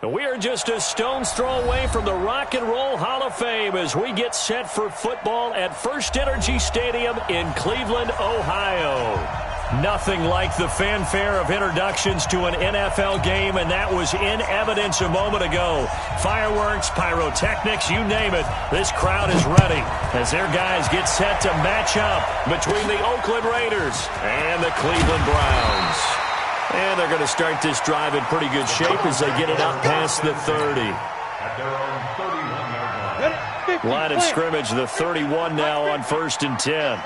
We are just a stone's throw away from the Rock and Roll Hall of Fame as we get set for football at First Energy Stadium in Cleveland, Ohio. Nothing like the fanfare of introductions to an NFL game, and that was in evidence a moment ago. Fireworks, pyrotechnics, you name it. This crowd is ready as their guys get set to match up between the Oakland Raiders and the Cleveland Browns. And they're going to start this drive in pretty good shape as they get it out past the 30. Line of scrimmage, the 31 now on 1st and 10.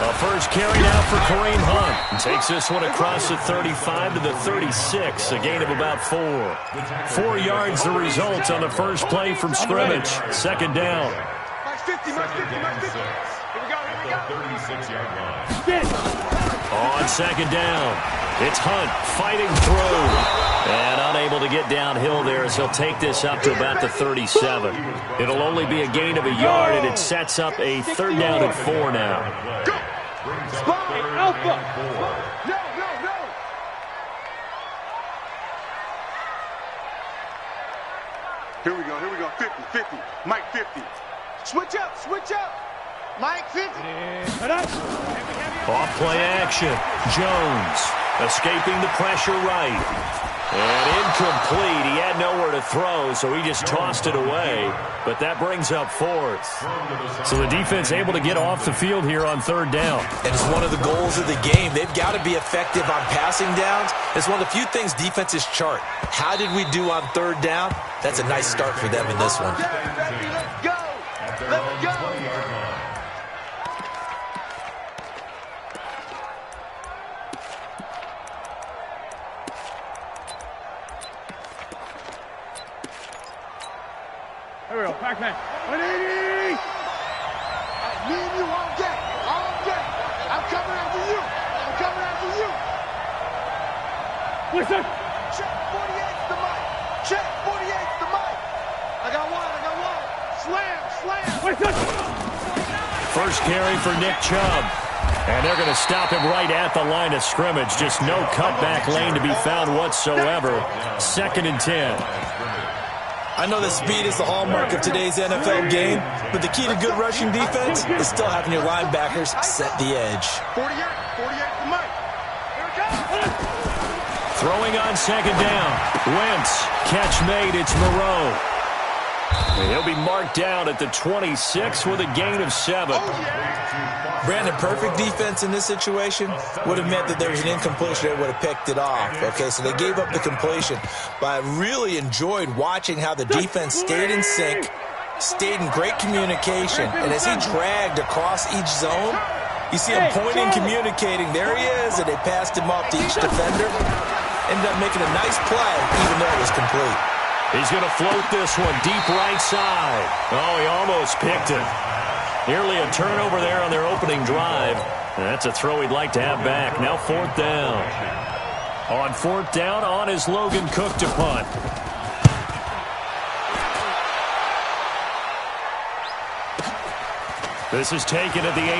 A first carry now for Kareem Hunt. And takes this one across the 35 to the 36, a gain of about 4. 4 yards the result on the first play from scrimmage. Second down. On second down, it's Hunt fighting through and unable to get downhill there as he'll take this up to about the 37. It'll only be a gain of a yard, and it sets up a 3rd down and 4 now. Alpha. Here we go. 50. Mike 50. Switch up. Mike 50. Off play action. Jones escaping the pressure right. And incomplete. He had nowhere to throw, so he just tossed it away. But that brings up 4th. So the defense able to get off the field here on 3rd down. And it's one of the goals of the game. They've got to be effective on passing downs. It's one of the few things defenses chart. How did we do on 3rd down? That's a nice start for them in this one. Let's go. Here we go, Pac-Man. 180! Me and you all day. I'm coming after you. Listen! Check 48's the mic. I got one. Slam. Listen! First carry for Nick Chubb. And they're going to stop him right at the line of scrimmage. Just no cutback lane to be found whatsoever. 2nd and 10. I know that speed is the hallmark of today's NFL game, but the key to good rushing defense is still having your linebackers set the edge. 48 the mic. Here it comes. Throwing on 2nd down. Wentz, catch made. It's Moreau. And he'll be marked down at the 26 with a gain of 7. Brandon, perfect defense in this situation would have meant that there was an incompletion. They would have picked it off. Okay, so they gave up the completion. But I really enjoyed watching how the defense stayed in sync, stayed in great communication. And as he dragged across each zone, you see him pointing, communicating. There he is, and they passed him off to each defender. Ended up making a nice play, even though it was complete. He's going to float this one deep right side. Oh, he almost picked it. Nearly a turnover there on their opening drive. And that's a throw he'd like to have back. Now 4th down. On 4th down, on is Logan Cook to punt. This is taken at the 18.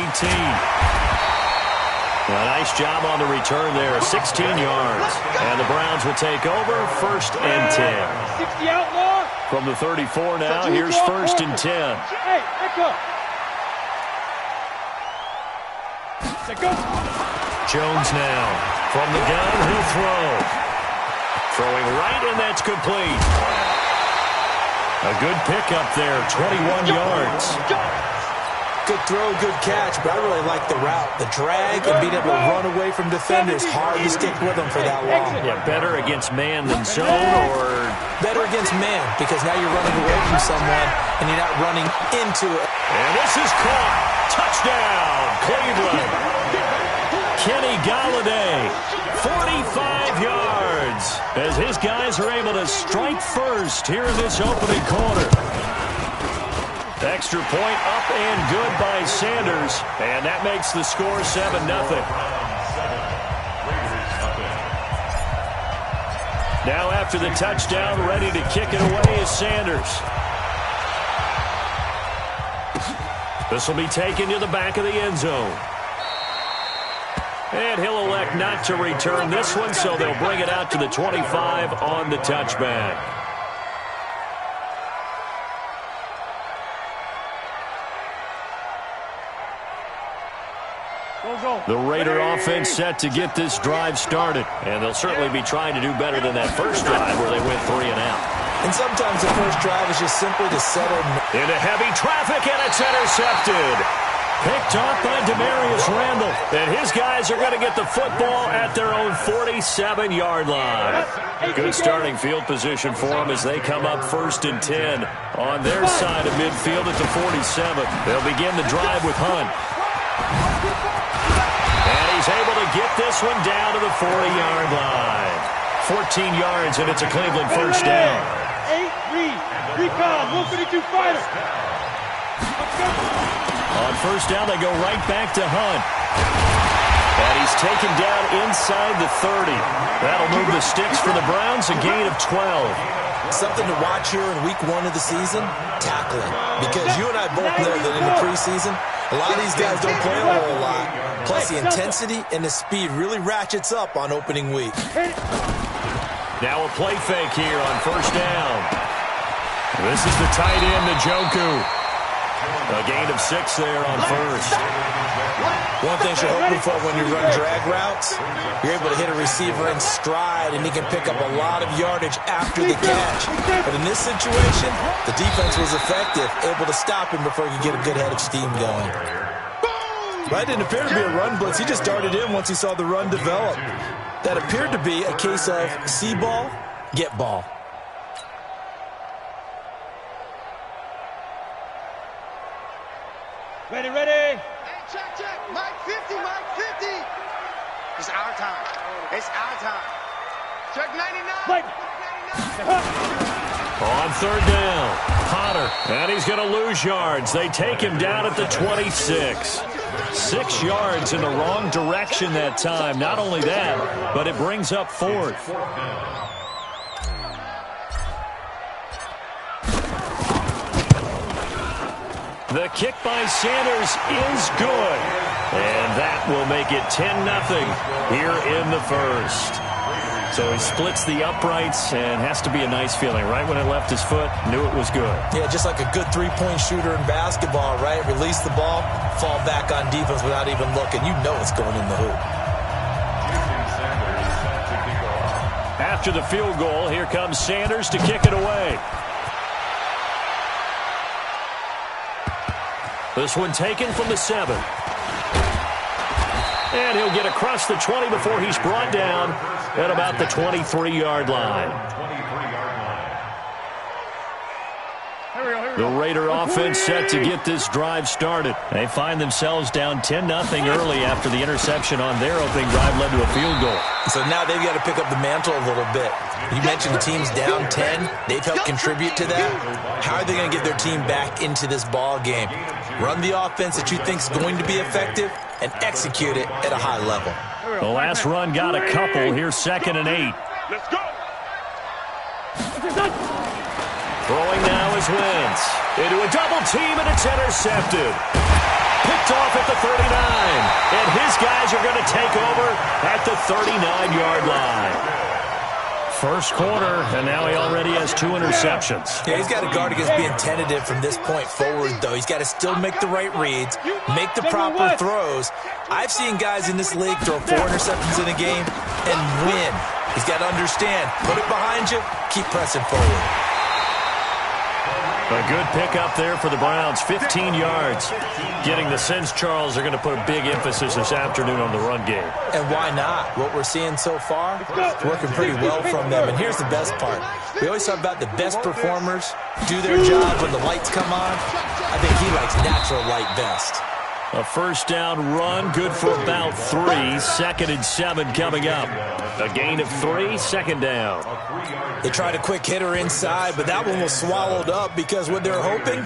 A nice job on the return there. 16 yards. And the Browns will take over 1st and 10. 60 outlaw. From the 34 now, here's 1st and 10. Hey, echo. Go. Jones now. From the gun, he'll throw. Throwing right, and that's complete. A good pickup there, 21 yards. Good throw, good catch, but I really like the route. The drag and being able to run away from defenders, hard to stick with them for that long. Yeah, better against man than zone, or better against man, because now you're running away from someone and you're not running into it. And this is caught. Touchdown, Cleveland. Kenny Golladay, 45 yards, as his guys are able to strike first here in this opening quarter. Extra point up and good by Sanders, and that makes the score 7-0. Now after the touchdown, ready to kick it away is Sanders. This will be taken to the back of the end zone. And he'll elect not to return this one, so they'll bring it out to the 25 on the touchback. The Raider offense set to get this drive started. And they'll certainly be trying to do better than that first drive where they went 3 and out. And sometimes the first drive is just simply to settle. Into heavy traffic, and it's intercepted. Picked off by Demarius Randall. And his guys are going to get the football at their own 47-yard line. Good starting field position for them as they come up 1st and 10 on their side of midfield at the 47. They'll begin the drive with Hunt. And he's able to get this one down to the 40-yard line. 14 yards, and it's a Cleveland first down. 8-3. Recon, 152 fighter. On first down, they go right back to Hunt. And he's taken down inside the 30. That'll move the sticks for the Browns, a gain of 12. Something to watch here in week 1 of the season, tackling. Because you and I both know that in the preseason, a lot of these guys don't play a whole lot. Plus, the intensity and the speed really ratchets up on opening week. Now a play fake here on first down. This is the tight end, Njoku. A gain of 6 there on first. One thing you're hoping for when you run drag routes, you're able to hit a receiver in stride, and he can pick up a lot of yardage after the catch. But in this situation, the defense was effective, able to stop him before he could get a good head of steam going. That didn't appear to be a run blitz. He just darted in once he saw the run develop. That appeared to be a case of see ball, get ball. Ready, ready. Hey, check, check. Mike 50, Mike 50. It's our time. It's our time. Check 99. Mike. On third down, Potter. And he's going to lose yards. They take him down at the 26. 6 yards in the wrong direction that time. Not only that, but it brings up 4th. The kick by Sanders is good. And that will make it 10-0 here in the first. So he splits the uprights and has to be a nice feeling. Right when it left his foot, knew it was good. Yeah, just like a good three-point shooter in basketball, right? Release the ball, fall back on defense without even looking. You know it's going in the hoop. After the field goal, here comes Sanders to kick it away. This one taken from the 7. And he'll get across the 20 before he's brought down at about the 23-yard line. The Raider offense set to get this drive started. They find themselves down 10-0 early after the interception on their opening drive led to a field goal. So now they've got to pick up the mantle a little bit. You mentioned the team's down 10. They've helped contribute to that. How are they going to get their team back into this ball game? Run the offense that you think is going to be effective and execute it at a high level. The last run got a couple. Here's 2nd and 8. Let's go. Throwing now is Wentz. Into a double team, and it's intercepted. Picked off at the 39. And his guys are going to take over at the 39-yard line. First quarter, and now he already has 2 interceptions. Yeah, he's got to guard against being tentative from this point forward, though. He's got to still make the right reads, make the proper throws. I've seen guys in this league throw 4 interceptions in a game and win. He's got to understand, put it behind you, keep pressing forward. A good pickup there for the Browns, 15 yards. Getting the sense, Charles, are going to put a big emphasis this afternoon on the run game. And why not? What we're seeing so far, it's working pretty well from them. And here's the best part. We always talk about the best performers do their job when the lights come on. I think he likes natural light best. A first down run, good for about 3. 2nd and 7 coming up. A gain of 3, 2nd down. They tried a quick hitter inside, but that one was swallowed up because what they're hoping,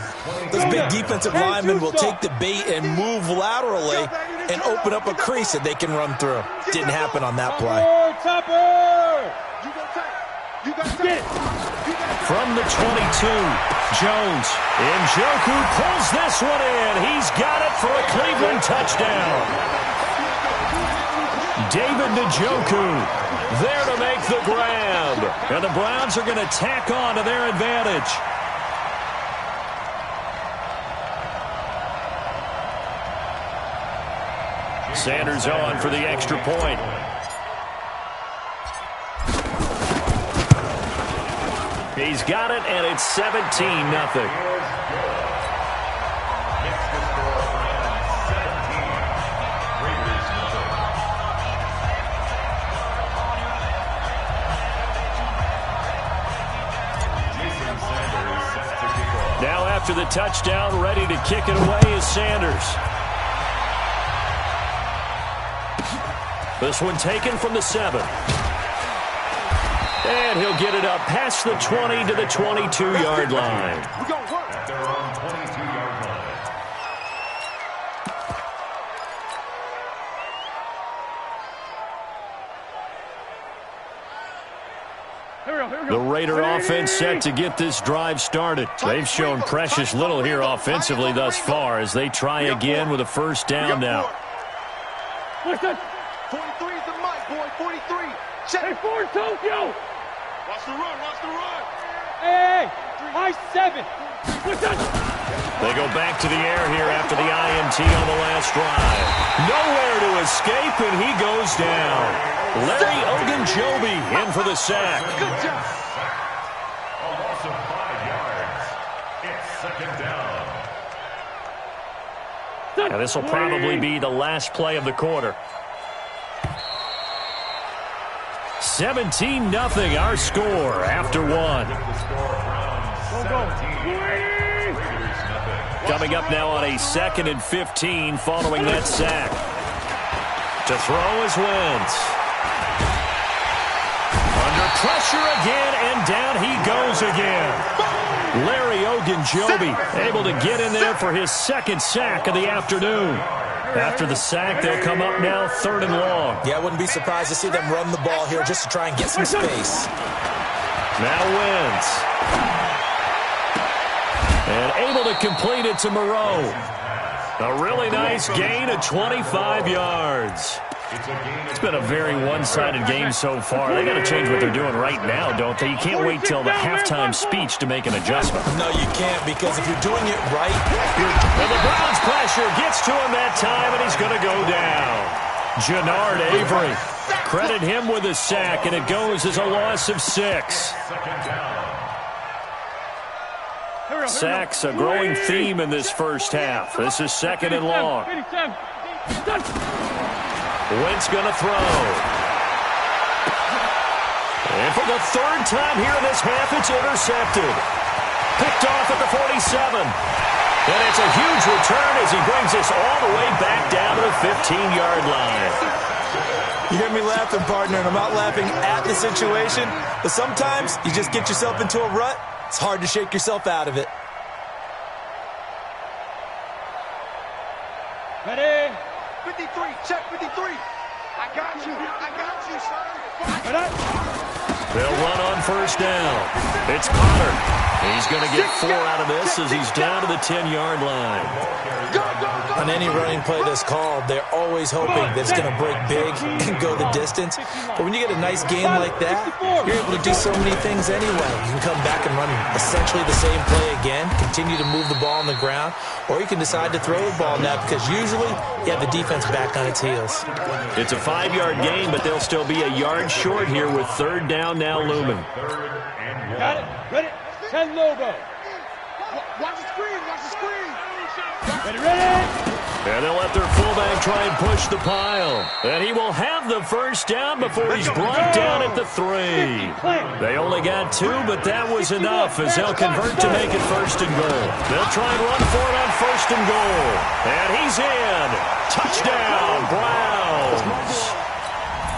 those big defensive linemen will take the bait and move laterally and open up a crease that they can run through. Didn't happen on that play. From the 22, Jones. Njoku pulls this one in. He's got it for a Cleveland touchdown. David Njoku there to make the grab. And the Browns are going to tack on to their advantage. Sanders on for the extra point. He's got it, and it's 17-0. Now after the touchdown, ready to kick it away is Sanders. This one taken from the 7. And he'll get it up past the 20 to the 22-yard line. We're going to work. At their own 22-yard line. The Raider offense set to get this drive started. They've shown precious little here offensively thus far as they try again with a first down now. 43 is the mic, boy. 43. Check. Hey, 4 Tokyo. Watch the run. Watch the run. Hey, high 7. What's that? They go back to the air here after the INT on the last drive. Nowhere to escape, and he goes down. Larry Ogunjobi in for the sack. Good job. A loss of 5 yards. It's second down. And this will probably be the last play of the quarter. 17-0 our score after 1. Coming up now on a 2nd and 15 following that sack. To throw is Wentz. Under pressure again, and down he goes again. Larry Ogunjobi able to get in there for his 2nd sack of the afternoon. After the sack, they'll come up now 3rd and long. Yeah, I wouldn't be surprised to see them run the ball here just to try and get some space. Now Wentz. And able to complete it to Moreau. A really nice gain of 25 yards. It's been a very one-sided game so far. They got to change what they're doing right now, don't they? You can't wait till the halftime speech to make an adjustment. No, you can't, because if you're doing it right, And the Browns pressure gets to him that time, and he's going to go down. Jannard Avery. Credit him with a sack, and it goes as a loss of 6. Sacks, a growing theme in this first half. This is 2nd and long. Wentz going to throw. And for the 3rd time here in this half, it's intercepted. Picked off at the 47. And it's a huge return as he brings us all the way back down to the 15-yard line. you hear me laughing, partner, and I'm not laughing at the situation, but sometimes you just get yourself into a rut. It's hard to shake yourself out of it. Ready? 53. Check 53. I got you. I got you, son. They'll run on first down. It's Potter. He's going to get 4 out of this as he's down to the 10-yard line. Go, go, go. On any running play that's called, they're always hoping that it's going to break big and go the distance. But when you get a nice game like that, you're able to do so many things anyway. You can come back and run essentially the same play again, continue to move the ball on the ground, or you can decide to throw the ball now because usually you have the defense back on its heels. It's a 5-yard gain, but they'll still be a yard short here with 3rd down now looming. Got it. Ready? 10 Lobo. Watch the screen. Watch the screen. Ready, ready? And they'll let their fullback try and push the pile. And he will have the first down before he's brought down at the 3. They only got 2, but that was enough as they'll convert to make it 1st and goal. They'll try and run for it on 1st and goal. And he's in. Touchdown, Browns.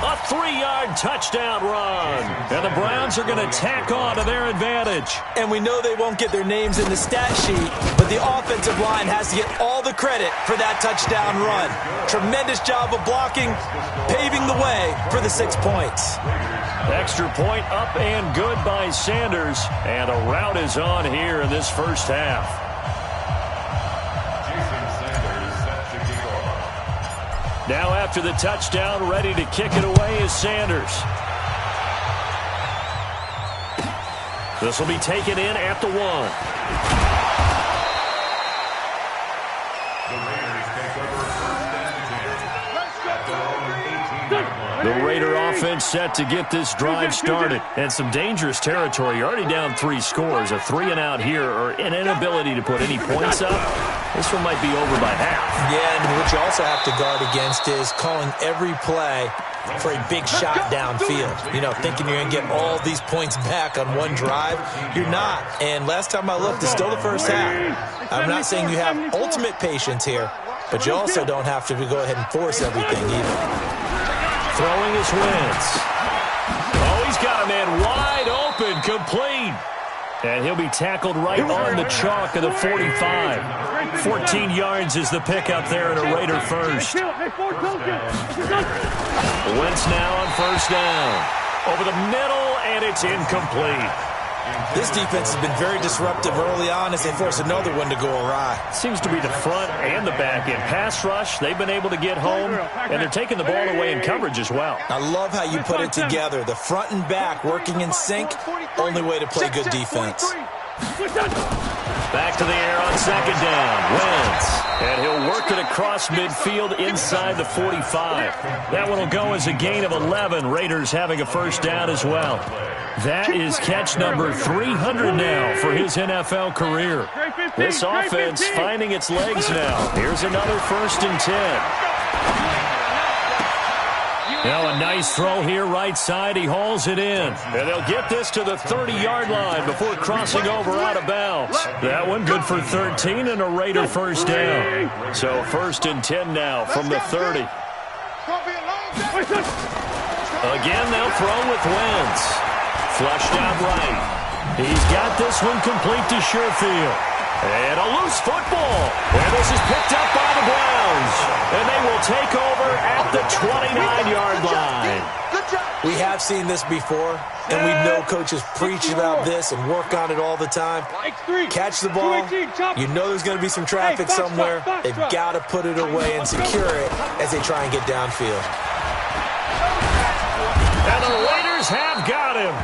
A 3-yard touchdown run. And the Browns are going to tack on to their advantage. And we know they won't get their names in the stat sheet, but the offensive line has to get all the credit for that touchdown run. Tremendous job of blocking, paving the way for the 6 points. Extra point up and good by Sanders. And a rout is on here in this first half. Now after the touchdown, ready to kick it away is Sanders. This will be taken in at the 1. The Raider offense set to get this drive started. And some dangerous territory. You're already down 3 scores. A 3-and-out here or an inability to put any points up. This one might be over by half. Yeah, and what you also have to guard against is calling every play for a big shot downfield. You know, thinking you're going to get all these points back on one drive. You're not. And last time I looked, it's still the first half. I'm not saying you have ultimate patience here, but you also don't have to go ahead and force everything either. Throwing his Wentz. Oh, he's got a man wide open, complete. And he'll be tackled right on the chalk of the 45. 14 yards is the pickup there in a Raider first. Wentz now on first down. Over the middle, and it's incomplete. This defense has been very disruptive early on as they force another one to go awry. Seems to be the front and the back end. Pass rush, they've been able to get home, and they're taking the ball away in coverage as well. I love how you put it together. The front and back working in sync, only way to play good defense. Back to the air on second down. Wentz. And he'll work it across midfield inside the 45. That one will go as a gain of 11. Raiders having a first down as well. That is catch number 300 now for his NFL career. This offense finding its legs now. Here's another 1st and 10. Now a nice throw here right side. He hauls it in. And they'll get this to the 30-yard line before crossing over out of bounds. That one good for 13 and a Raider first down. So 1st and 10 now from the 30. Again, they'll throw with Wentz. Flushed out right. He's got this one complete to Sherfield. And a loose football. And this is picked up by the Browns. And they will take over at the 29-yard line. We have seen this before, and we know coaches preach about this and work on it all the time. Catch the ball. You know there's going to be some traffic somewhere. They've got to put it away and secure it as they try and get downfield. And the Raiders have got him.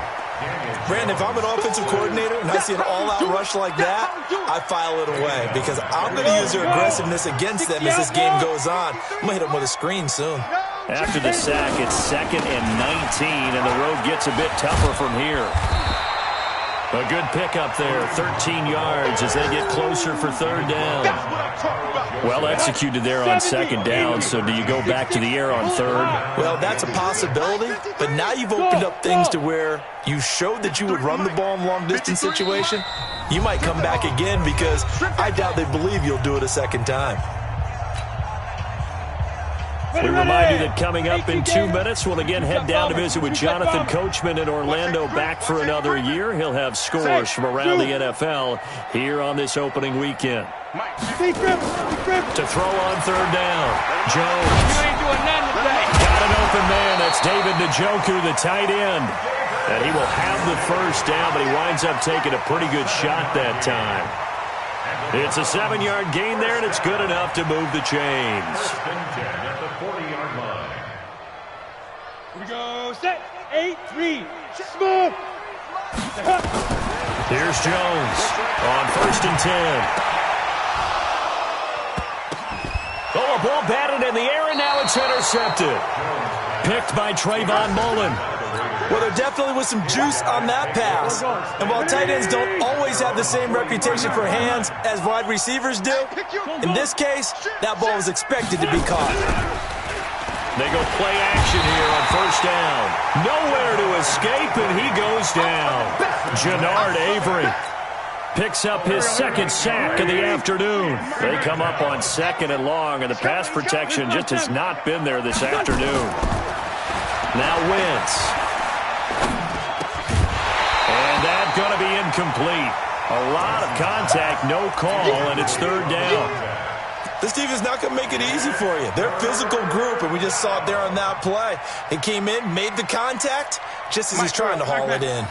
Brandon, if I'm an offensive coordinator and I see an all-out rush like that, I file it away because I'm going to use their aggressiveness against them as this game goes on. I'm going to hit them with a screen soon. After the sack, it's 2nd and 19, and the road gets a bit tougher from here. A good pickup there, 13 yards as they get closer for 3rd down. Well executed there on 2nd down, so do you go back to the air on 3rd? Well, that's a possibility, but now you've opened up things to where you showed that you would run the ball in long-distance situation. You might come back again because I doubt they believe you'll do it a 2nd time. We remind you that coming up in 2 minutes, we'll again head down to visit with Jonathan Coachman in Orlando, back for another year. He'll have scores from around the NFL here on this opening weekend. To throw on 3rd down, Jones. Got an open man. That's David Njoku, the tight end. And he will have the first down, but he winds up taking a pretty good shot that time. It's a 7-yard gain there, and it's good enough to move the chains. At the 40-yard line. Here we go. Set. 8-3. Move. Here's Jones on 1st and 10. Oh, a ball batted in the air, and now it's intercepted. Picked by Trayvon Mullen. Well, there definitely was some juice on that pass. And while tight ends don't always have the same reputation for hands as wide receivers do, in this case, that ball was expected to be caught. They go play action here on 1st down. Nowhere to escape, and he goes down. Jannard Avery picks up his 2nd sack of the afternoon. They come up on 2nd and long, and the pass protection just has not been there this afternoon. Now Wentz. And that's going to be incomplete. A lot of contact, no call, and it's 3rd down. This team is not going to make it easy for you. They're a physical group, and we just saw it there on that play. He came in, made the contact, just as he's trying to haul it in.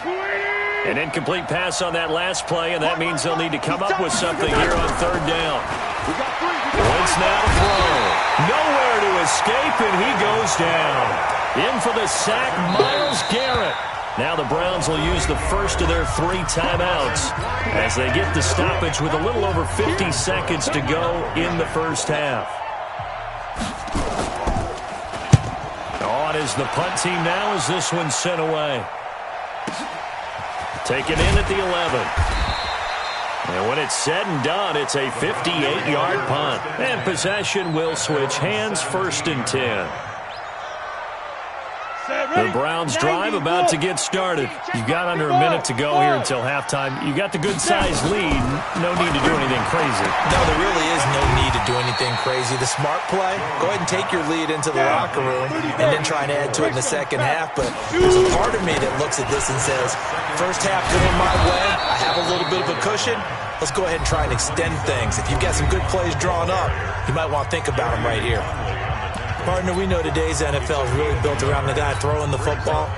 An incomplete pass on that last play, and that means they'll need to come up with something here on third down. Wentz now to throw. Nowhere to escape, and he goes down. In for the sack, Myles Garrett. Now the Browns will use the first of their 3 timeouts as they get the stoppage with a little over 50 seconds to go in the first half. On is the punt team now as this one's sent away. Taken in at the 11. And when it's said and done, it's a 58-yard punt. And possession will switch hands, 1st and 10. The Browns drive about to get started. You've got under a minute to go here until halftime. You got the good-sized lead. No need to do anything crazy. No, there really is no need to do anything crazy. The smart play, go ahead and take your lead into the locker room and then try and add to it in the second half. But there's a part of me that looks at this and says, first half going my way, I have a little bit of a cushion. Let's go ahead and try and extend things. If you've got some good plays drawn up, you might want to think about them right here. Partner, we know today's NFL is really built around the guy throwing the football.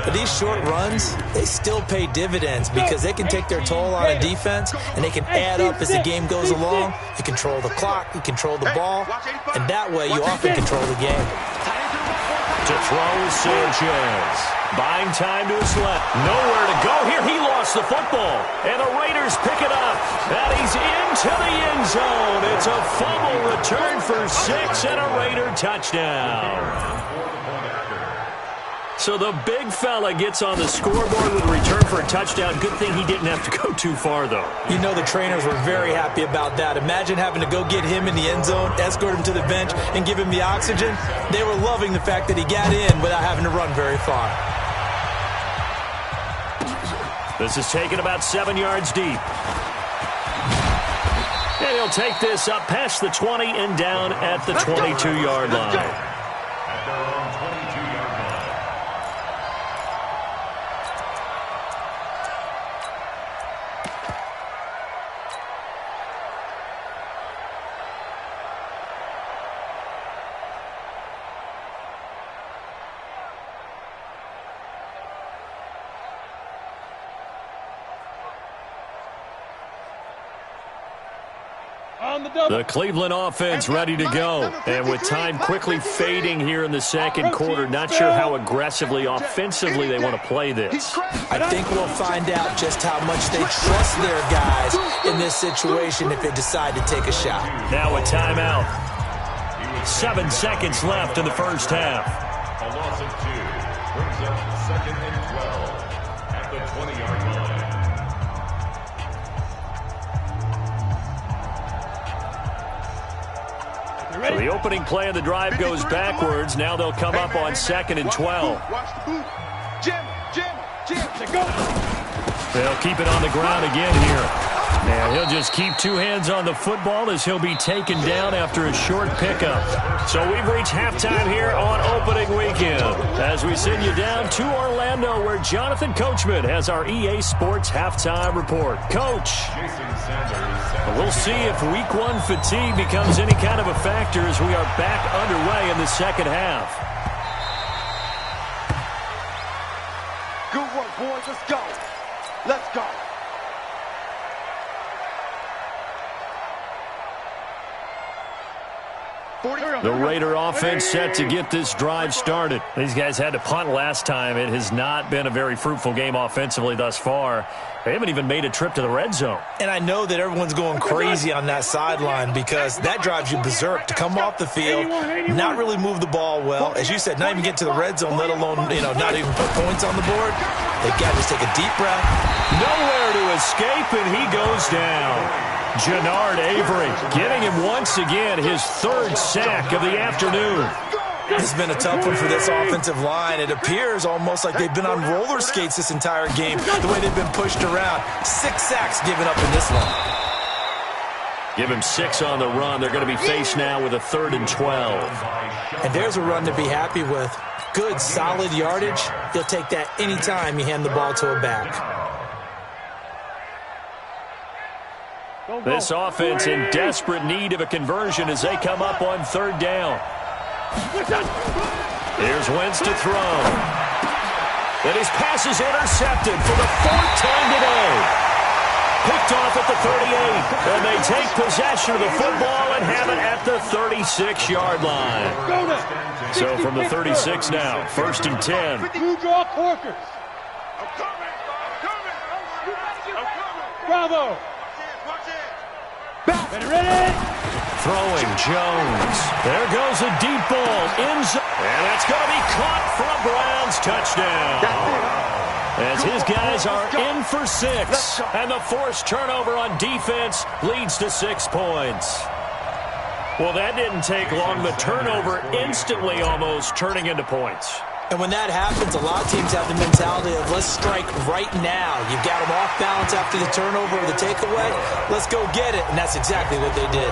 But these short runs, they still pay dividends because they can take their toll on a defense and they can add up as the game goes along. You control the clock, you control the ball, and that way you often control the game. To throw Sanchez. Buying time to his left. Nowhere to go here. He lost the football. And the Raiders pick it up. And he's into the end zone. It's a fumble return for 6 and a Raider touchdown. So the big fella gets on the scoreboard with a return for a touchdown. Good thing he didn't have to go too far, though. You know the trainers were very happy about that. Imagine having to go get him in the end zone, escort him to the bench, and give him the oxygen. They were loving the fact that he got in without having to run very far. This is taken about 7 yards deep. And he'll take this up past the 20 and down at the 22-yard line. At their own 22-yard line. The Cleveland offense ready to go. And with time quickly fading here in the second quarter, not sure how aggressively, offensively they want to play this. I think we'll find out just how much they trust their guys in this situation if they decide to take a shot. Now a timeout. 7 seconds left in the first half. A loss of 2 brings up 2nd and 12 at the 20-yard line. So the opening play of the drive goes backwards. Now they'll come up on 2nd and 12. They'll keep it on the ground again here. And he'll just keep 2 hands on the football as he'll be taken down after a short pickup. So we've reached halftime here on opening weekend as we send you down to Orlando where Jonathan Coachman has our EA Sports halftime report. Coach, we'll see if week 1 fatigue becomes any kind of a factor as we are back underway in the second half. Good work, boys. Let's go. Let's go. The Raider offense set to get this drive started. These guys had to punt last time. It has not been a very fruitful game offensively thus far. They haven't even made a trip to the red zone. And I know that everyone's going crazy on that sideline because that drives you berserk to come off the field, not really move the ball well. As you said, not even get to the red zone, let alone, not even put points on the board. They've got to just take a deep breath. Nowhere to escape, and he goes down. Jannard Avery getting him once again his 3rd sack of the afternoon. It's been a tough one for this offensive line. It appears almost like they've been on roller skates this entire game, the way they've been pushed around. 6 sacks given up in this one. Give him 6 on the run. They're going to be faced now with a 3rd and 12. And there's a run to be happy with. Good, solid yardage. You'll take that anytime you hand the ball to a back. This offense in desperate need of a conversion as they come up on 3rd down. Here's Wentz to throw. And his pass is intercepted for the fourth time today. Picked off at the 38. And they take possession of the football and have it at the 36-yard line. So from the 36 now, 1st and 10. You draw Corkers. Bravo. Ready? Throwing Jones. There goes a deep ball. And that's going to be caught for a Browns touchdown. As his guys are in for 6. And the forced turnover on defense leads to 6 points. Well, that didn't take long. The turnover instantly almost turning into points. And when that happens, a lot of teams have the mentality of let's strike right now. You've got them off balance after the turnover or the takeaway. Let's go get it. And that's exactly what they did.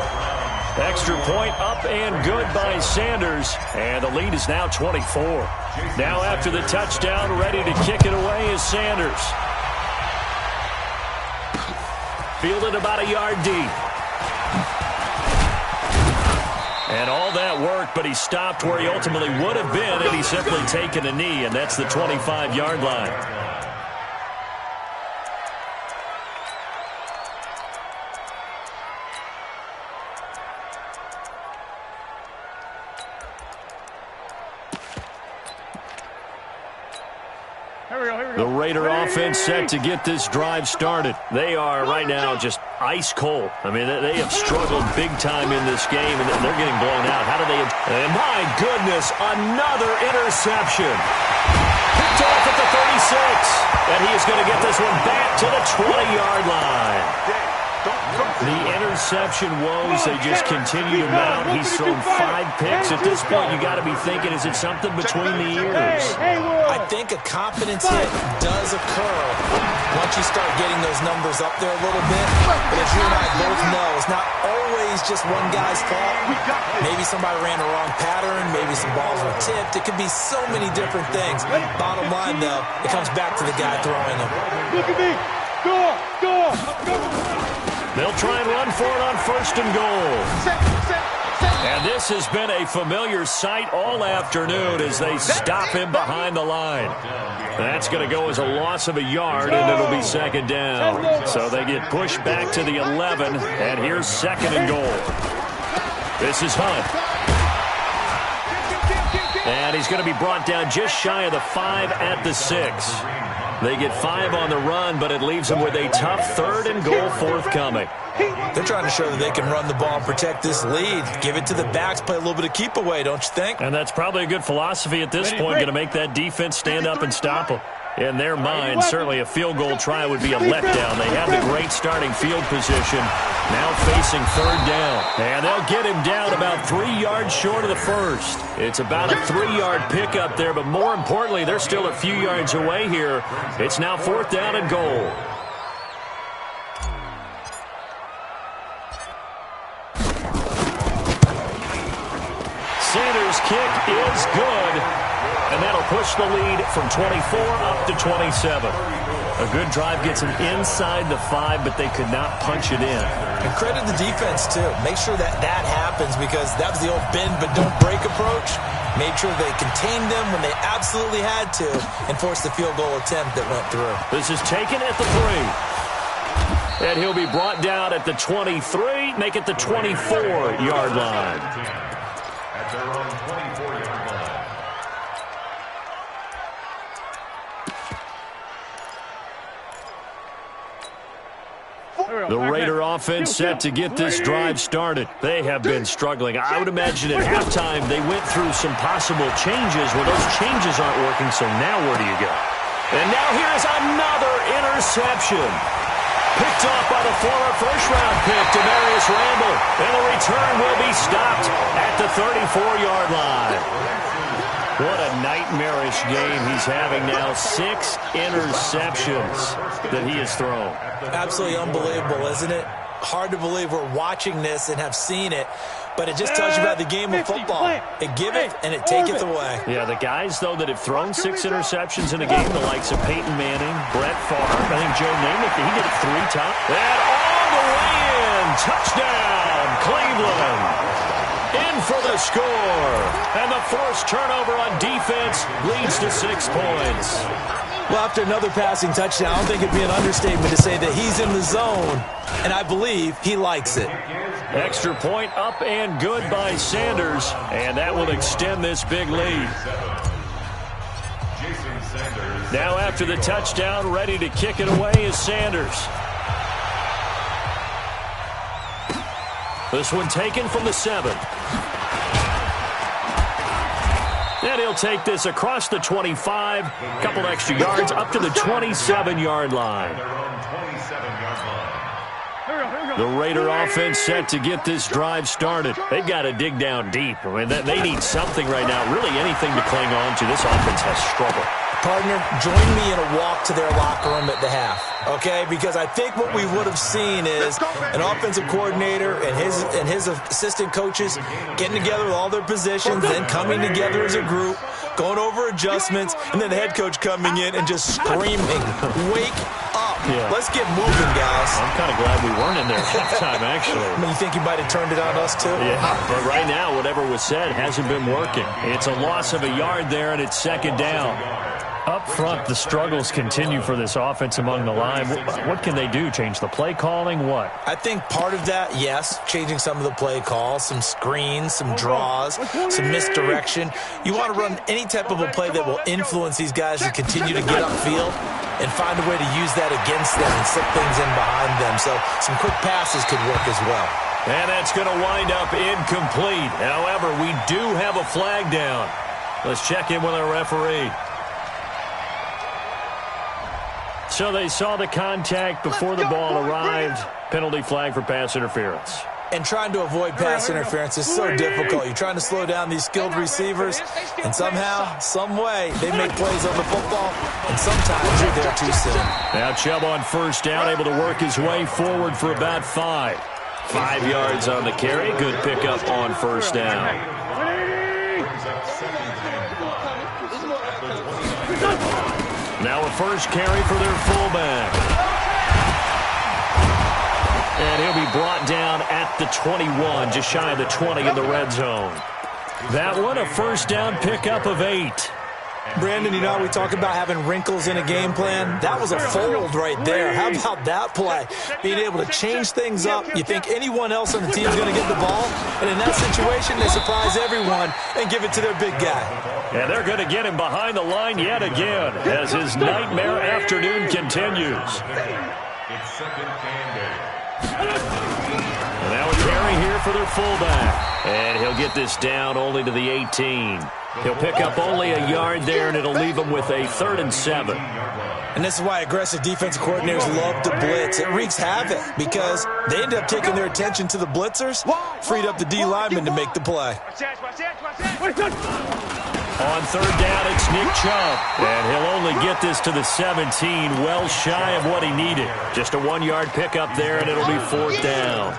Extra point up and good by Sanders. And the lead is now 24. Now after the touchdown, ready to kick it away is Sanders. Fielded about a yard deep. And all that work, but he stopped where he ultimately would have been had he simply taken a knee, and that's the 25-yard line. The Raider offense set to get this drive started. They are right now just ice cold. I mean, they have struggled big time in this game, and they're getting blown out. How do they... And my goodness, another interception. Picked off at the 36. And he is going to get this one back to the 20-yard line. The interception woes, they just continue to mount. He's thrown 5 picks. At this point, you got to be thinking, is it something between the ears? I think a confidence hit does occur once you start getting those numbers up there a little bit. But as you and I both know, it's not always just one guy's fault. Maybe somebody ran a wrong pattern. Maybe some balls were tipped. It could be so many different things. Bottom line, though, it comes back to the guy throwing them. Look at me. Go. They'll try and run for it on 1st and goal. And this has been a familiar sight all afternoon as they stop him behind the line. That's going to go as a loss of a yard, and it'll be 2nd down. So they get pushed back to the 11, and here's 2nd and goal. This is Hunt. And he's going to be brought down just shy of the 5 at the 6. They get 5 on the run, but it leaves them with a tough 3rd and goal forthcoming. They're trying to show that they can run the ball and protect this lead. Give it to the backs, play a little bit of keep away, don't you think? And that's probably a good philosophy at this point, going to make that defense stand up and stop them. In their mind, certainly a field goal try would be a letdown. They have the great starting field position, now facing 3rd down. And they'll get him down about 3 yards short of the 1st. It's about a 3-yard pickup there, but more importantly, they're still a few yards away here. It's now 4th down and goal. Sanders' kick is good. And that'll push the lead from 24 up to 27. A good drive gets them inside the 5, but they could not punch it in. And credit the defense, too. Make sure that happens because that was the old bend but don't break approach. Made sure they contained them when they absolutely had to and forced the field goal attempt that went through. This is taken at the 3. And he'll be brought down at the 23, make it the 24-yard line. At their own 24-yard line. The Raider offense set to get this drive started. They have been struggling. I would imagine at halftime they went through some possible changes. Well, those changes aren't working, so now where do you go? And now here's another interception. Picked off by the former first-round pick, Demarius Randall. And the return will be stopped at the 34-yard line. What a nightmarish game he's having now. 6 interceptions that he has thrown. Absolutely unbelievable, isn't it? Hard to believe we're watching this and have seen it, but it just tells you about the game of football. It give it and it taketh away. Yeah, the guys, though, that have thrown 6 interceptions in a game, the likes of Peyton Manning, Brett Favre, I think Joe Namath, he did it 3 times. And all the way in, touchdown, Cleveland. in for the score. And the forced turnover on defense leads to 6 points. Well, after another passing touchdown, I don't think it'd be an understatement to say that he's in the zone, and I believe he likes it. Extra point up and good by Sanders, and that will extend this big lead. Now after the touchdown, ready to kick it away is Sanders. This one taken from the 7. And he'll take this across the 25, couple extra yards up to the 27-yard line. The Raider offense set to get this drive started. They've got to dig down deep. I mean, they need something right now, really anything to cling on to. This offense has struggled. Partner, join me in a walk to their locker room at the half, okay? Because I think what we would have seen is an offensive coordinator and his assistant coaches getting together with all their positions, then coming together as a group, going over adjustments, and then the head coach coming in and just screaming, "Wake up. Yeah. Let's get moving, guys." I'm kind of glad we weren't in there at halftime, actually. I mean, you think you might have turned it on us, too? Yeah, but right now, whatever was said hasn't been working. It's a loss of a yard there, and it's 2nd down. Up front, the struggles continue for this offense among the line. What can they do? Change the play calling? What? I think part of that, yes, changing some of the play calls, some screens, some draws, some misdirection. You want to run any type of a play that will influence these guys to continue to get upfield and find a way to use that against them and slip things in behind them. So some quick passes could work as well. And that's going to wind up incomplete. However, we do have a flag down. Let's check in with our referee. So they saw the contact before the ball arrived. Penalty flag for pass interference. And trying to avoid pass interference is so difficult. You're trying to slow down these skilled receivers, and somehow, some way, they make plays on the football, and sometimes you're there too soon. Now Chubb on 1st down, able to work his way forward for about 5. 5 yards on the carry. Good pickup on 1st down. Now a 1st carry for their fullback. And he'll be brought down at the 21, just shy of the 20 in the red zone. That one, a 1st down pickup of 8. Brandon, you know how we talk about having wrinkles in a game plan? That was a fold right there. How about that play? Being able to change things up. You think anyone else on the team is going to get the ball, and in that situation, they surprise everyone and give it to their big guy. And they're going to get him behind the line yet again as his nightmare afternoon continues. It's 2nd and 8. Now a carry here for their fullback. And he'll get this down only to the 18. He'll pick up only a yard there, and it'll leave him with a 3rd and 7. And this is why aggressive defensive coordinators love to blitz. It wreaks havoc because they end up taking their attention to the blitzers, freed up the D lineman to make the play. On 3rd down, it's Nick Chubb. And he'll only get this to the 17, well shy of what he needed. Just a 1-yard pickup there, and it'll be 4th down.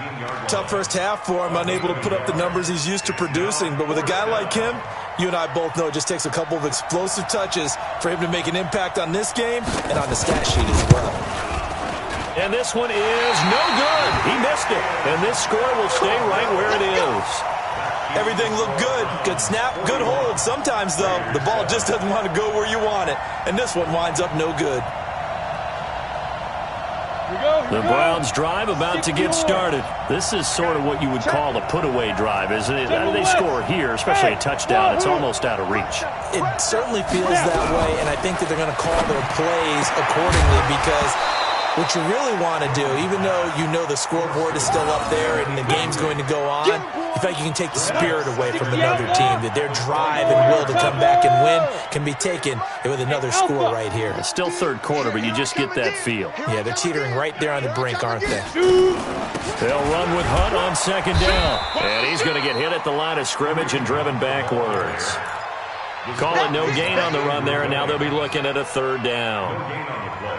Tough first half for him, unable to put up the numbers he's used to producing. But with a guy like him, you and I both know it just takes a couple of explosive touches for him to make an impact on this game and on the stat sheet as well. And this one is no good. He missed it. And this score will stay right where it is. Everything looked good. Good snap, good hold. Sometimes, though, the ball just doesn't want to go where you want it. And this one winds up no good. The Browns drive about to get started. This is sort of what you would call a put-away drive, isn't it? They score here, especially a touchdown. It's almost out of reach. It certainly feels that way, and I think that they're going to call their plays accordingly because what you really want to do, even though you know the scoreboard is still up there and the game's going to go on, you think you can take the spirit away from another team, that their drive and will to come back and win can be taken with another score right here. It's still 3rd quarter, but you just get that feel. Yeah, they're teetering right there on the brink, aren't they? They'll run with Hunt on 2nd down. And he's going to get hit at the line of scrimmage and driven backwards. Call it no gain on the run there, and now they'll be looking at a 3rd down.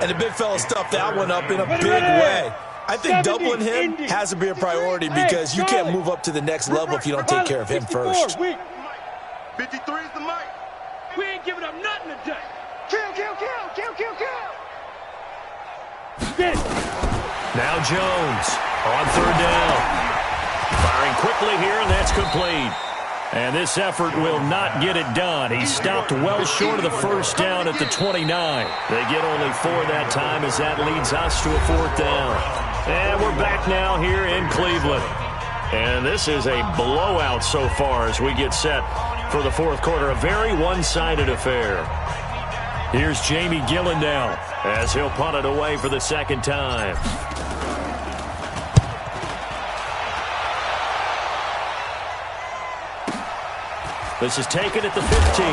And the big fella stuffed that one up in a big way. I think doubling him has to be a priority because you can't move up to the next level if you don't take care of him first. 53 is the mic. We ain't giving up nothing today. Kill, kill, kill, kill, kill, kill. Get. Now Jones on 3rd down. Firing quickly here, and that's complete. And this effort will not get it done. He stopped well short of the first down at the 29. They get only 4 that time as that leads us to a 4th down. And we're back now here in Cleveland. And this is a blowout so far as we get set for the 4th quarter. A very one-sided affair. Here's Jamie Gillen now as he'll punt it away for the 2nd time. This is taken at the 15.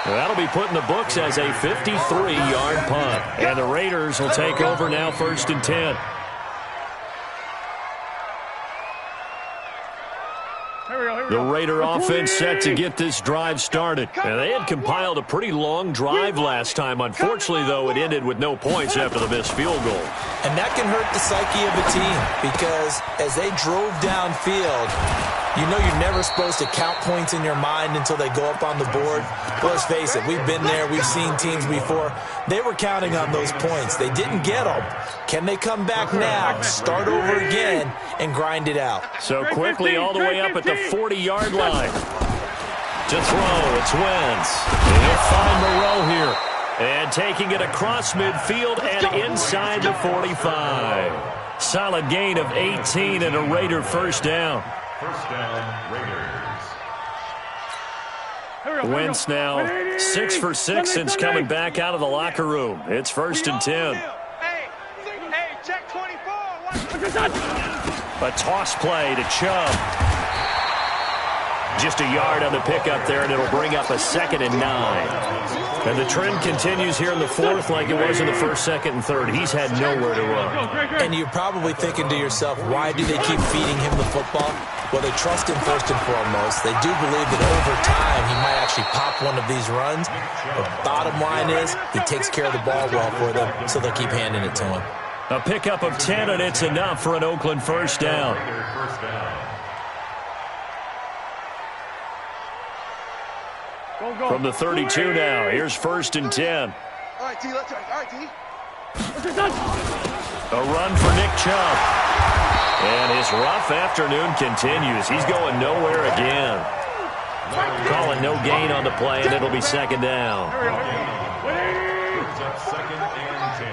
That'll be put in the books as a 53-yard punt. And the Raiders will take over now 1st and 10. The Raider offense set to get this drive started. And they had compiled a pretty long drive last time. Unfortunately, though, it ended with no points after the missed field goal. And that can hurt the psyche of a team because as they drove downfield, you know you're never supposed to count points in your mind until they go up on the board. But let's face it, we've been there. We've seen teams before. They were counting on those points. They didn't get them. Can they come back now, start over again, and grind it out? So quickly all the way up at the 40-yard line. To throw, it's Wentz. He'll find Moreau here. And taking it across midfield and inside the 45. Solid gain of 18 and a Raider 1st down. 1st down, Raiders. Wentz now 6 for 6 since coming back out of the locker room. It's 1st and 10. Hey, check 24. A toss play to Chubb. Just a yard on the pickup there, and it'll bring up a 2nd and 9. And the trend continues here in the 4th like it was in the 1st, 2nd, and 3rd. He's had nowhere to run. And you're probably thinking to yourself, why do they keep feeding him the football? Well, they trust him first and foremost. They do believe that over time he might actually pop one of these runs. But bottom line is he takes care of the ball well for them, so they'll keep handing it to him. A pickup of 10, and it's enough for an Oakland 1st down. From the 32 now, here's 1st and 10. All right, T, let's go. All right, T. A run for Nick Chubb. And his rough afternoon continues. He's going nowhere again. Calling no gain on the play, and it'll be 2nd down. Brings up 2nd and 10.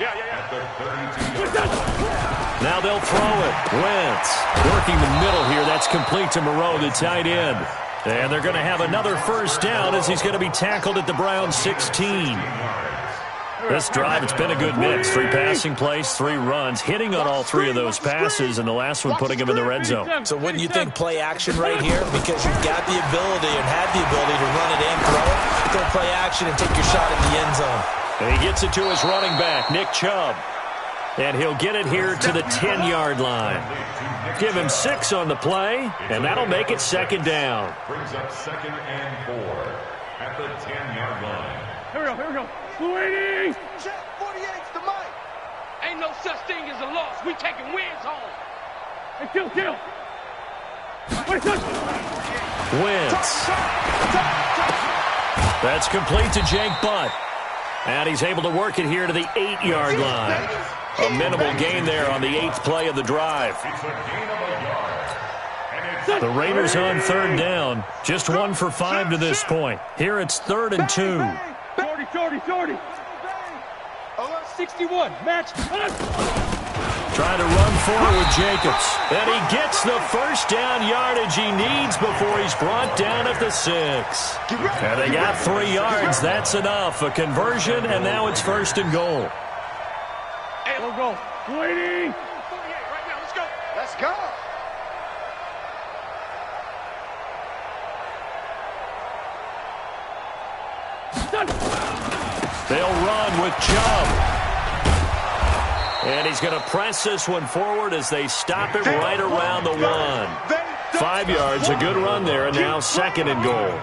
At the 32-yard line. Now they'll throw it. Wentz working the middle here. That's complete to Moreau, the tight end. And they're going to have another 1st down as he's going to be tackled at the Browns 16. This drive, it's been a good mix. 3 passing plays, 3 runs, hitting on all 3 of those passes, and the last one putting him in the red zone. So wouldn't you think play action right here? Because you've got the ability and had the ability to run it and throw it. Go play action and take your shot at the end zone. And he gets it to his running back, Nick Chubb. And he'll get it here to the 10-yard line. Give him 6 on the play, and that'll make it 2nd down. Brings up 2nd and 4 at the 10-yard line. Here we go. Sweetie! Check 48's the mic. Ain't no such thing as a loss. We taking wins home. Hey, kill. Wait, Wentz. That's complete to Jake Butt. And he's able to work it here to the 8-yard line. A minimal gain there on the 8th play of the drive. It's a gain of a yard. And it's The Raiders on 3rd down. Just 1 for 5 to this point. Here it's 3rd and 2. 40. 61. Match. Trying to run forward with Jacobs. And he gets the 1st down yardage he needs before he's brought down at the 6. And they got 3 yards. That's enough. A conversion, and now it's 1st and goal. Hey, go. Sweetie! 48 right now. Let's go. Let's go. They'll run with Chubb. And he's going to press this one forward as they stop it right around the 1. 5 yards, a good run there, and now 2nd and goal.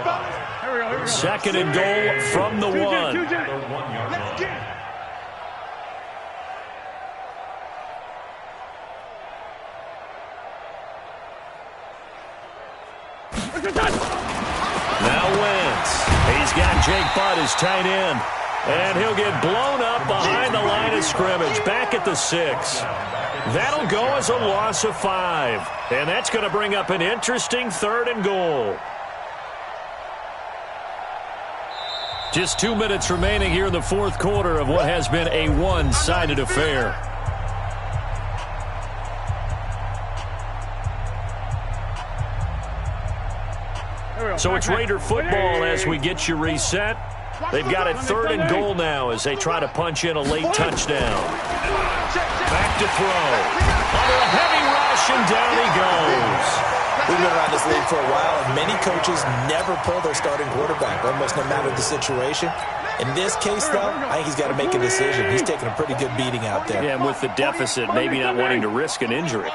2nd and goal from the 1. the 1-yard line. Now Wentz. He's got Jake Butt as tight end. And he'll get blown up behind the line of scrimmage. Back at the 6. That'll go as a loss of 5. And that's going to bring up an interesting 3rd and goal. Just 2 minutes remaining here in the 4th quarter of what has been a one-sided affair. So it's Raider football as we get you reset. They've got it 3rd and goal now as they try to punch in a late touchdown. Back to throw. Under a heavy rush, and down he goes. We've been around this league for a while, and many coaches never pull their starting quarterback, almost no matter the situation. In this case, though, I think he's got to make a decision. He's taking a pretty good beating out there. Yeah, and with the deficit, maybe not wanting to risk an injury.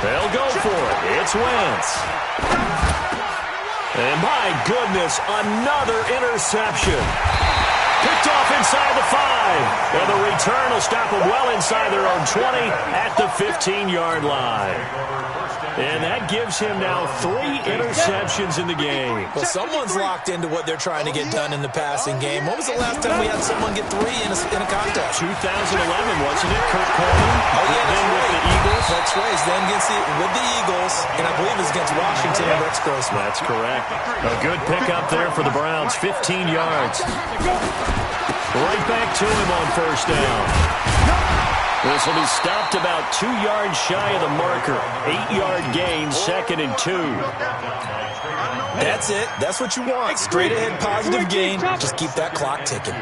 They'll go for it. It's Wentz. And my goodness, another interception. Picked off inside the 5. And the return will stop them well inside their own 20 at the 15-yard line. And that gives him now 3 interceptions in the game. Well, someone's locked into what they're trying to get done in the passing game. When was the last time we had someone get 3 in a contest? 2011, wasn't it? Kurt Coleman. Oh, yeah, then with the Eagles. That's right. Then with the Eagles, and I believe it's against Washington and Rex Grossman. That's correct. A good pickup there for the Browns. 15 yards. Right back to him on 1st down. This will be stopped about 2 yards shy of the marker. 8-yard gain, 2nd and 2. That's it. That's what you want. Straight ahead positive gain. Just keep that clock ticking.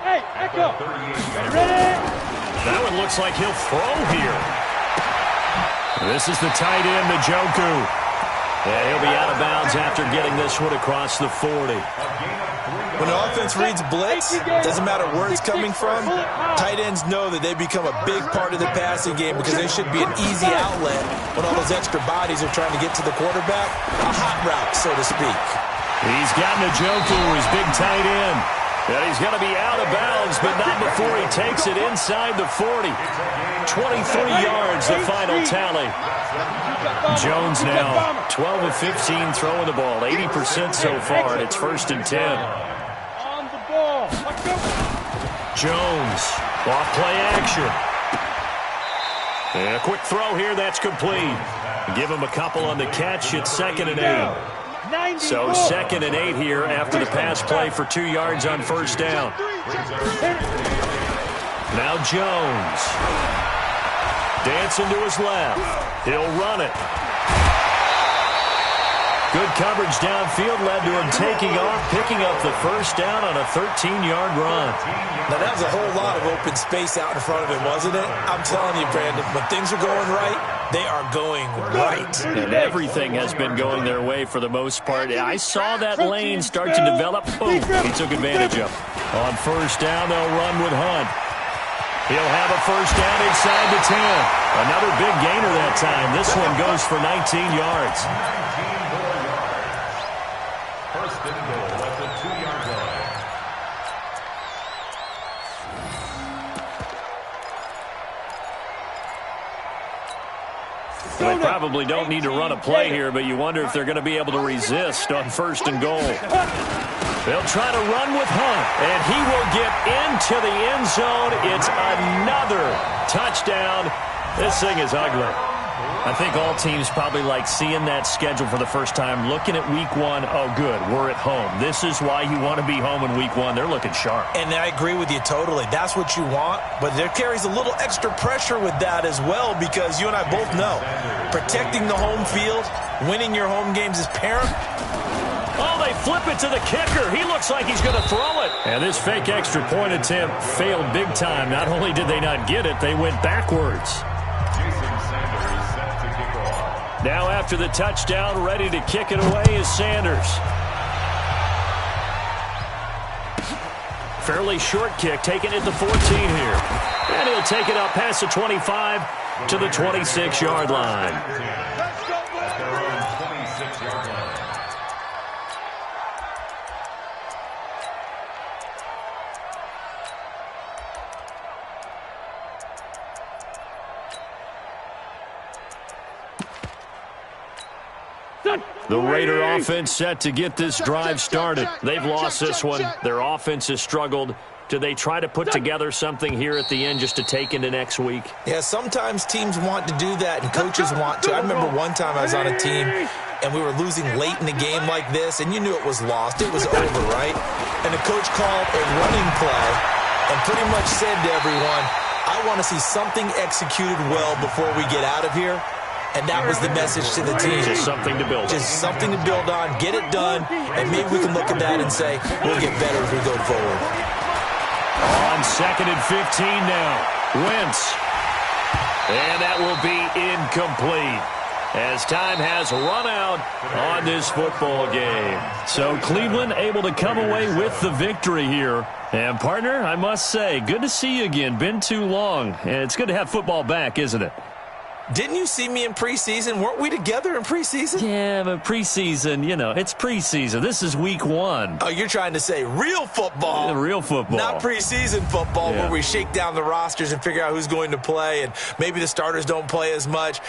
Hey, Echo. Ready? That one looks like he'll throw here. This is the tight end, Njoku. Yeah, he'll be out of bounds after getting this one across the 40. When an offense reads blitz, doesn't matter where it's coming from, tight ends know that they become a big part of the passing game because they should be an easy outlet when all those extra bodies are trying to get to the quarterback. A hot route, so to speak. He's got Njoku, his big tight end. And he's going to be out of bounds, but not before he takes it inside the 40. 23 yards, the final tally. Jones now 12 of 15 throwing the ball, 80% so far, and it's 1st and 10. On the ball. Let's go. Jones, off play action. And a quick throw here, that's complete. Give him a couple on the catch, it's 2nd and 8. So 2nd and 8 here after the pass play for 2 yards on 1st down. Now Jones. Dancing to his left. He'll run it. Good coverage downfield led to him taking off, picking up the 1st down on a 13-yard run. Now, that was a whole lot of open space out in front of him, wasn't it? I'm telling you, Brandon, when things are going right, they are going right. And everything has been going their way for the most part. I saw that lane start to develop. Boom, he took advantage of it. On 1st down, they'll run with Hunt. He'll have a 1st down inside the 10. Another big gainer that time. This one goes for 19 yards. 1st and goal at the 2-yard line. They probably don't need to run a play here, but you wonder if they're going to be able to resist on 1st and goal. They'll try to run with Hunt, and he will get into the end zone. It's another touchdown. This thing is ugly. I think all teams probably like seeing that schedule for the first time, looking at week 1. Oh, good, we're at home. This is why you want to be home in week 1. They're looking sharp. And I agree with you totally. That's what you want, but there carries a little extra pressure with that as well because you and I both know protecting the home field, winning your home games is paramount. Oh, they flip it to the kicker. He looks like he's going to throw it. And this fake extra point attempt failed big time. Not only did they not get it, they went backwards. Now after the touchdown, ready to kick it away is Sanders. Fairly short kick, taken at the 14 here. And he'll take it up past the 25 to the 26-yard line. At their own 26-yard line. The Raider offense set to get this drive started. They've lost this one. Their offense has struggled. Do they try to put together something here at the end just to take into next week? Yeah, sometimes teams want to do that, and coaches want to. I remember one time I was on a team, and we were losing late in the game like this, and you knew it was lost. It was over, right? And the coach called a running play and pretty much said to everyone, I want to see something executed well before we get out of here. And that was the message to the team. Just something to build on. Just something to build on, get it done, and maybe we can look at that and say, we'll get better as we go forward. On 2nd and 15 now, Wentz. And that will be incomplete as time has run out on this football game. So Cleveland able to come away with the victory here. And, partner, I must say, good to see you again. Been too long. And it's good to have football back, isn't it? Didn't you see me in preseason? Weren't we together in preseason? Yeah, but preseason, you know, it's preseason. This is week 1. Oh, you're trying to say real football. Real football. Not preseason football, yeah, where we shake down the rosters and figure out who's going to play, and maybe the starters don't play as much.